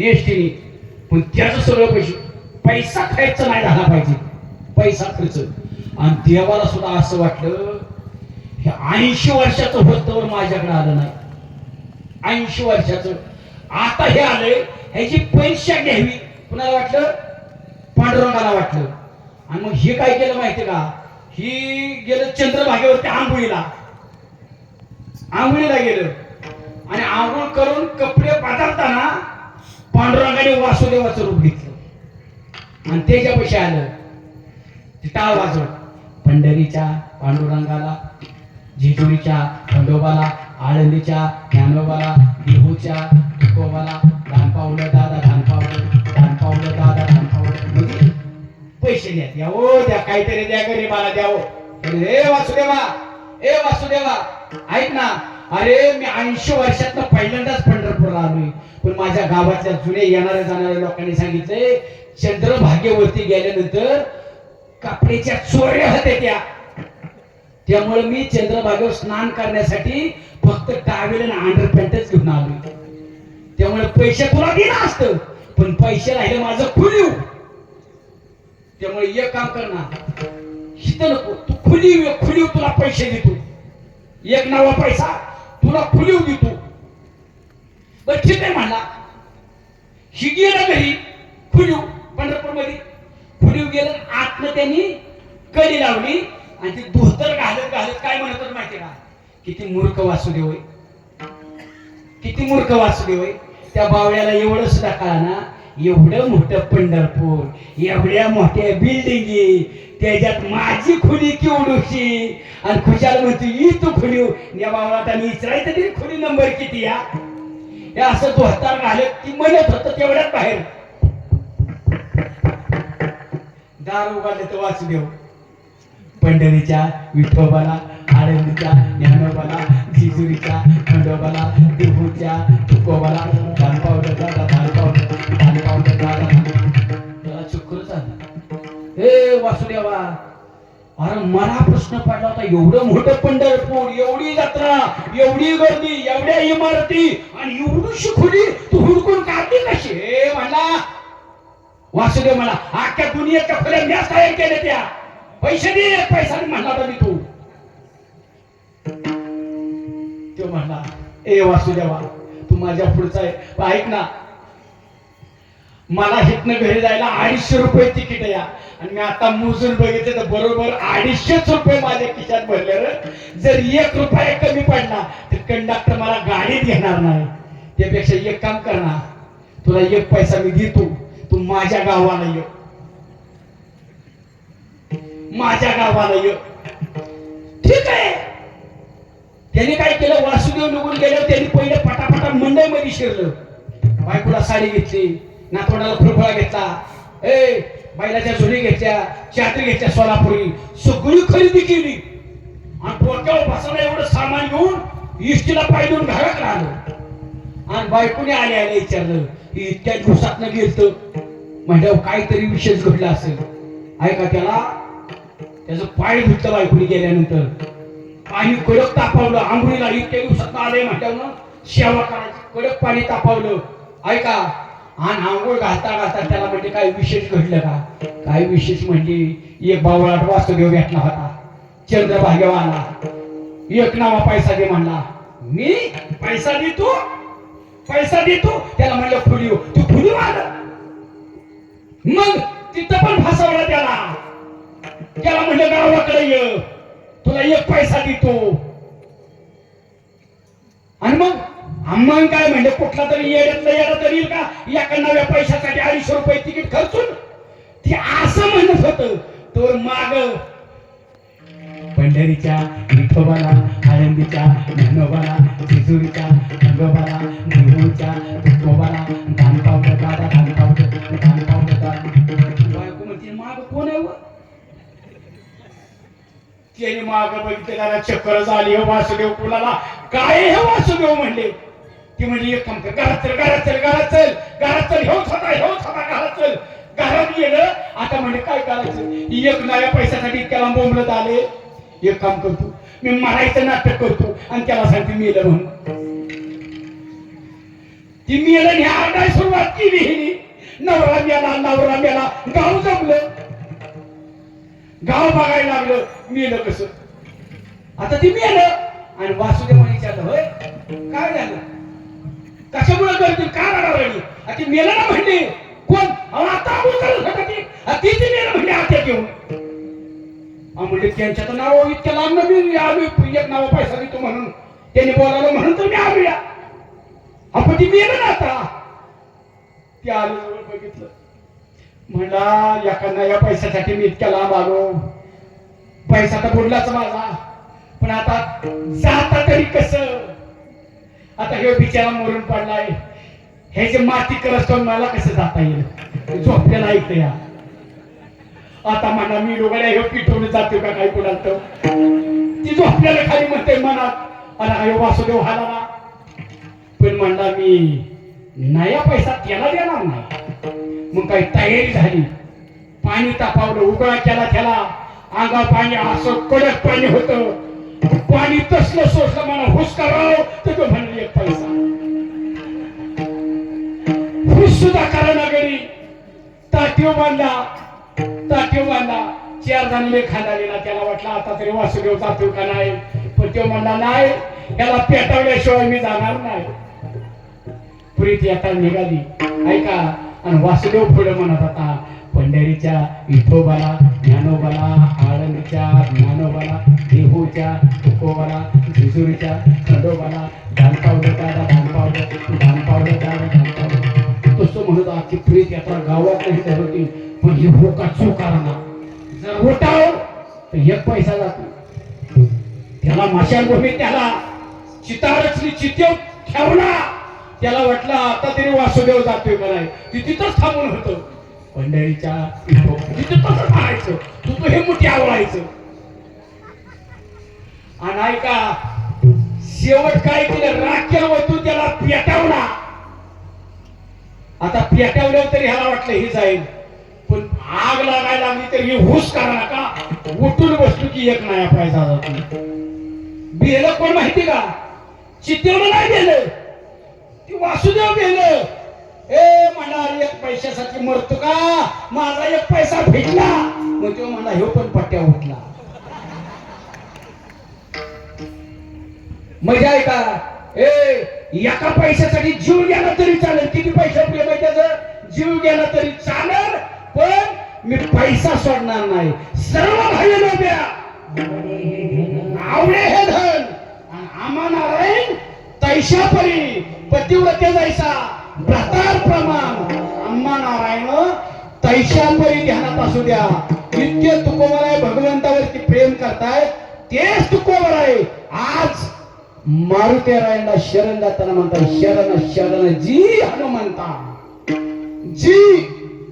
एसटीने. पण त्याचं सगळं पैसा खर्च नाही झाला पाहिजे, पैसा खर्च. आणि देवाला सुद्धा असं वाटलं हे 80 वर्षाचं होतं माझ्याकडे आलं नाही. 80 वर्षाचं आता हे आलंय, ह्याची परीक्षा घ्यावी. कुणाला वाटलं? पांडुरंगाला वाटलं. आणि मग हे काय केलं माहितीये का? ही गेलं चंद्रभागेवरती आंघोळीला गेलं. आणि आंघोळ करून कपडे बदलताना पांडुरंगाने वासुदेवाचं रूप घेतलं आणि त्याच्यापाशी आलं. टाळ वाजवत पंढरीच्या पांडुरंगाला, जेजुरीच्या खंडोबाला, आळंदीच्या ज्ञानोबाला, देहूच्या तुकोबाला, दान पावलं दादा, दान पावलं दादा, दान पावलं. म्हणजे पैसे द्या, हो द्या, काहीतरी द्या, गरीबाला द्या. ए वासुदेवा ऐक ना, अरे मी 80 वर्षातनं पहिल्यांदाच पंढरपूरला आलोय. पण माझ्या गावातल्या जुने येणाऱ्या जाणाऱ्या लोकांनी सांगितले चंद्रभागेवरती गेल्यानंतर कपड्याच्या चोऱ्या होत्या. त्यामुळे मी चंद्रभागेवर स्नान करण्यासाठी फक्त टावेल आणि अंडरपॅन्टच घेऊन आलोय. त्यामुळे पैसे तुला दिला असतं, पण पैसे राहिले माझं खुलीव. त्यामुळे एक काम कर ना, हिथं नको, तू खुलीव तुला पैसे देतो. एक नवा पैसा तुला खुलीव देतो. बरं ठीक आहे म्हणला. ही गेला घरी खुलीव, पंढरपूर मध्ये खुलीव गेलं. आतनं त्यांनी कडी लावली आणि ती धोतर घालत काय म्हणत माहिती का? किती मूर्ख वासुदेव होय, किती मूर्ख वासुदेव होय. त्या बावळ्याला एवढं सुद्धा कळना, एवढं मोठं पंढरपूर, एवढ्या मोठ्या बिल्डिंगी, त्याच्यात माझी खुली केवढूशी. आणि खुशाल म्हणतो ही तू खुली. या बावळात आणि इचरायचं तरी खुली नंबर किती या? हे असं धोतर घालत ती म्हणत होतं तेवढ्यात बाहेर दार उघडले तर वासुदेव पंढरीच्या विठोबाला, आळंदीच्या ज्ञानोबाला, जेजुरीच्या खंडोबाला, देहूच्या तुकोबाला, दान पावलं दादा, दान पावलं दादा. त्याला चुकलं झालं. हे वासुदेवा, अरे मला प्रश्न पडला होता, एवढं मोठं पंढरपूर, एवढी जत्रा, एवढी गर्दी, एवढ्या इमारती आणि एवढीशी खुली तू हुडकून काढली कशी? हे म्हणला वासुदेव, मला अख्ख्या दुनियेच्या खुल्या मॅच तयार केल्या त्या. पैसे दे, पैसा म्हणला होता मी तू. तो म्हणला ए वासुदेवा, तू माझ्या पुढचा आहे, ऐक ना, मला हितनं घरी जायला 250 रुपये तिकीट या. आणि मी आता मोजून बघितलं तर बरोबर 250 रुपये माझ्या खिशात भरले. जर 1 रुपया कमी पडला तर कंडक्टर मला गाडीत घेणार नाही. त्यापेक्षा एक काम कर ना, तुला 1 पैसा मी देतो, तू माझ्या गावाला ये, माझ्या गावाला ये. ठीक आहे. त्यांनी काय केलं, वासुदेव निघून गेल्यावर त्यांनी पहिले पटापटा मंडईमध्ये शिरलं. बायकोला साडी घेतली, नातवंडाला फुलफळा घेतला, बैलाच्या झुली घेतल्या, चादरी घेतल्या, सोलापुरी सगळी खरेदी केली. आणि डोक्यावर बसायला एवढं सामान घेऊन इष्टीला पाय देऊन घरात राहिलो. आणि बायकोने आले विचारलं की इतक्या दिवसातनं गेलतं, म्हणजे काहीतरी विशेष घडला असेल. ऐका, त्याचं पाय धुतलं बायकोने गेल्यानंतर. पाणी कडक तापवलं, आंघोळीला इतक्या दिवसात आले म्हटल्यावर सेवा करायची, कडक पाणी तापवलं. ऐका, आणि आंघोळ घालता त्याला म्हणजे काय विशेष घडलं का? काय विशेष म्हणजे एक बावळाट वासुदेव भेटला होता, चंद्रभागेवाला. 1 नवा पैसा दे म्हणला. मी पैसा देतो, पैसा देतो. त्याला म्हणलं खुली, तू खुली आलं. मग तिथं पण फसवलं त्याला म्हणलं गावाकडे ये, तुला 1 पैसा देतो. आणि मग आम्हाला काय म्हणजे कुठला तरी येड्यातला येडा तरी येईल का एका नव्या पैशासाठी 250 रुपये तिकीट खर्चून? ते असं म्हणत होतं. तर माग पंढरीच्या विठोबाला, आळंदीच्या ज्ञानोबाला, जेजुरीच्या खंडोबाला, देहूच्या तुकोबाला, दान पावलं दादा, दान पावलं दादा. बायको म्हणते माग कोण आहे? त्याने माग बघितलं, त्याला चक्कर झाली. हे वासुदेव कुणाला काय? हे वासुदेव म्हणले. ती म्हणजे एक काम कर, घरात चल, घरात चल, घरात चल, घरात चल. हेच होता घरात चल. घरात गेलं. आता म्हणजे काय करायचं? 1 नव्या पैशासाठी त्याला बोंबलत आले. एक काम करतो, मी मरायचं नाटक करतो आणि त्याला सांगते मेलं म्हणून. ती मेलं आरडाय सुरुवात केली हिने. नवरा मेला गाव जमलं, गाव बघायला लागलं मेलं कसं. आता ती मेलं आणि वासुदेव विचारलं होय काय झालं, कशामुळे करतील, का रडारडी. ती मेलं ना म्हणली कोण, आता ती मेलं म्हणली आता घेऊन. म्हणजे त्यांच्या तर नाव इतक्या लांब मी आलो, एक नाव पैसा देतो म्हणून त्यांनी बोलावलं म्हणून तर मी आलोया. आपण ती मेलं ना आता. ते आलो जवळ बघितलं, म्हणला एखादा या पैशासाठी मी इतक्या लांब आलो, पैसा तर बुडलाच माझा, पण आता जाता तरी कसं. आता हे बिचारा मरून पडलाय, हे जे माती करत मला कसं जाता येईल, झोपलेला ऐकते या. आता म्हणा मी लोकांना हे पिठवून जातो का काही कोणाला तर ती झोपलेलं खाली म्हणते मनात, अरे वासुदेव हाला ना. पण म्हणला मी नया पैसा त्याला देणार नाही. मग काही तयारी झाली, पाणी तापावलं, उकळा केला त्याला, अंगा पाणी असं कडक पाणी होतं, पाणी तसलं सोसलं मला हुस करावं तर तो म्हणले एक पैसा हुस सुद्धा करा ना घरी. ताटीव बांधला, चार जणले खांदालेला. त्याला वाटलं आता तरी वासुदेव जातो का नाही, पण तो म्हणला नाही, याला पेटवल्याशिवाय मी जाणार नाही. प्रीत आता निघाली ऐका, आणि वासुदेव पुढे म्हणत होता, पंढरीच्या विठोबाला, ज्ञानोबाला, आळंदीच्या ज्ञानोबाला, देहूच्या तुकोबाला, जेजुरीच्या खंडोबाला दान पावलं दादा, दान पावलं दादा, दान पावलं. तसं म्हणत आजची प्रीत यात्रा गावात नाही तर होती, पण ही भोका चुकाराना जर उठाव तर एक पैसा जातो. त्याला माशाभूमी, त्याला चितारचली, चितेव ठेवला. त्याला वाटलं आता तरी वासुदेव जातोय का नाही, ती तिथंच थांबून होतं पंढरीच्या तिथं तसंच राहायचं. तू हे मोठी आवडायचं. आणि ऐका शेवट काय केलं, राग केलं होतं, त्याला पेटवला. आता पेटवलं तरी ह्याला वाटलं हे जाईल, पण आग लागायला लागली तरी हुस करा नका, उठून बसलो की एक नया पैसा जातो. बेलं कोण माहिती का, चित्तेवलं नाही बेलं, ती वासुदेव बेलं. ए म्हणा एक पैशासाठी मरतो का, माझा एक पैसा भेटला. मग तो म्हणला ह्यो पण पट्ट्या उठला. मजा आहे का. एका पैशासाठी जीव गेला तरी चालेल. किती पैसा प्रेम आहे त्याचं, जीव गेला तरी चालेल, पण मी पैसा सोडणार नाही. सर्व भाई द्या आवडे हे धन, आम्हा नारायण तैशा परी पतिव्रते जैसा भ्रतार प्रमाण. आम्हा नारायण तैशा परी ध्यानात असू द्या. इतके तुकोबर आहे, भगवंतावरती प्रेम करताय, तेच तुकोबर आहे. आज मारुतीरायणला शरण जाताना म्हणतात, शरण शरण जी हनुमंता जी